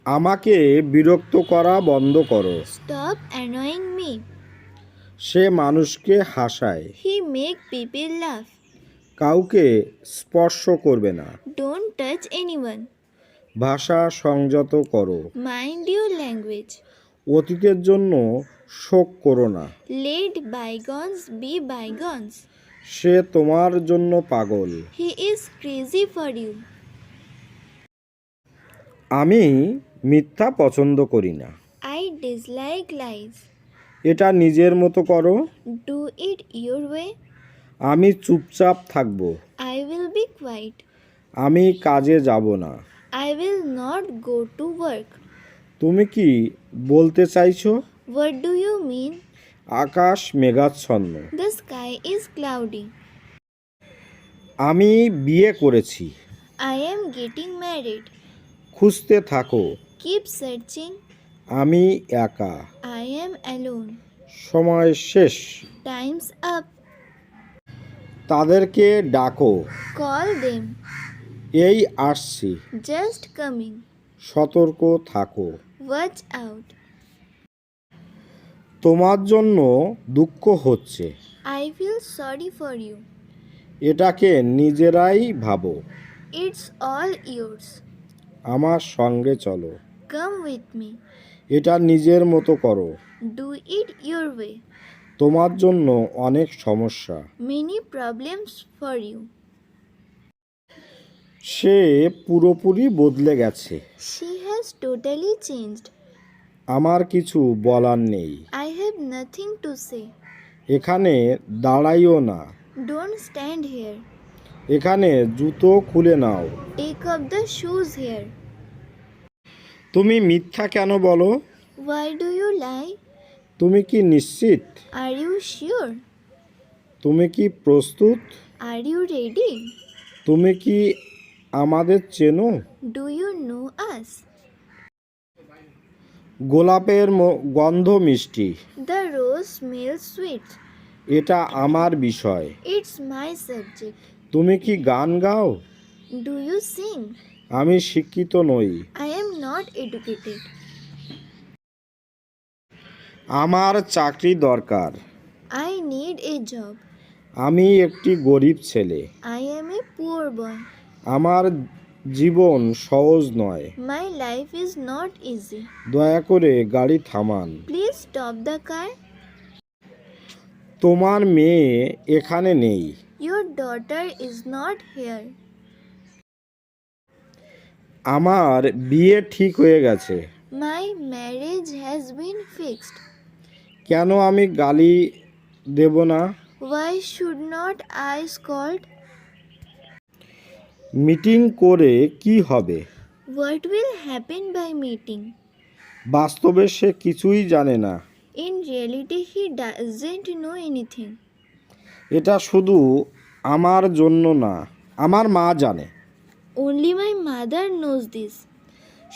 আমাকে বিরক্ত করা বন্ধ করো। Stop annoying me. সে মানুষকে হাসায়। He make people laugh. কাউকে স্পর্শ করবে না। Don't touch anyone. ভাষা সংযত করো। Mind your language. অতীতের জন্য শোক করো না। Let bygones be bygones. সে তোমার জন্য পাগল। He is crazy for you. আমি মিথ্যা পছন্দ করি না। I dislike lies. এটা নিজের মতো করো। Do it your way. আমি চুপচাপ থাকব। I will be quiet. আমি কাজে যাব না। I will not go to work. তুমি কি বলতে চাইছো? What do you mean? আকাশ মেঘাচ্ছন্ন। The sky is cloudy. আমি বিয়ে করেছি। I am getting married. খুঁজতে থাকো। Keep searching. আমি একা। I am alone. সময় শেষ। Time's up. তাদেরকে ডাকো। Call them. এই আসছি। Just coming. সতর্ক থাকো। Watch out. তোমার জন্য দুঃখ হচ্ছে। I feel sorry for you. এটাকে নিজেরাই ভাবো। It's all yours. আমার সঙ্গে চলো। Come with me. এটা নিজের মতো করো। Do it your way. তোমার জন্য অনেক সমস্যা। Many problems for you. সে পুরোপুরি বদলে গেছে। She has totally changed. আমার কিছু বলার নেই। I have nothing to say. এখানে দাঁড়াইও না। Don't stand here. এখানে জুতো খুলে নাও। Take off the shoes here. তুমি মিথ্যা কেন বলো? Why do you lie? তুমি কি নিশ্চিত? Are you sure? তুমি কি প্রস্তুত? Are you ready? তুমি কি আমাদের চেনো? Do you know us? গোলাপের গন্ধ মিষ্টি। The rose smells sweet. এটা আমার বিষয়। It's my subject. তুমি কি গান গাও? Do you sing? আমি শিক্ষিত নই। I am not educated. আমার চাকরি দরকার। I need a job. আমি একটি গরিব ছেলে। I am a poor boy. আমার জীবন সহজ নয়। My life is not easy. দয়া করে গাড়ি থামান। Please stop the car. তোমার মেয়ে এখানে নেই। Your daughter is not here. আমার বিয়ে ঠিক হয়ে গেছে। My marriage has been fixed. কেন আমি গালি দেব না? Why should not I scold? Meeting করে কি হবে? What will happen by meeting? বাস্তবে সে কিছুই জানে না। In reality, he doesn't know anything. এটা শুধু আমার জন্য না, আমার মা জানে। Only my mother knows this.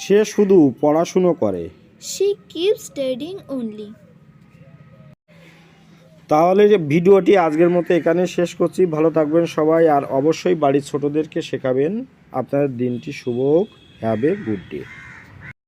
সে শুধু পড়াশুনো করে। She keeps studying only. তাহলে যে ভিডিওটি আজকের মতো এখানে শেষ করছি। ভালো থাকবেন সবাই, আর অবশ্যই বাড়ির ছোটদেরকে শেখাবেন। আপনার দিনটি শুভ হোক। Have a good day.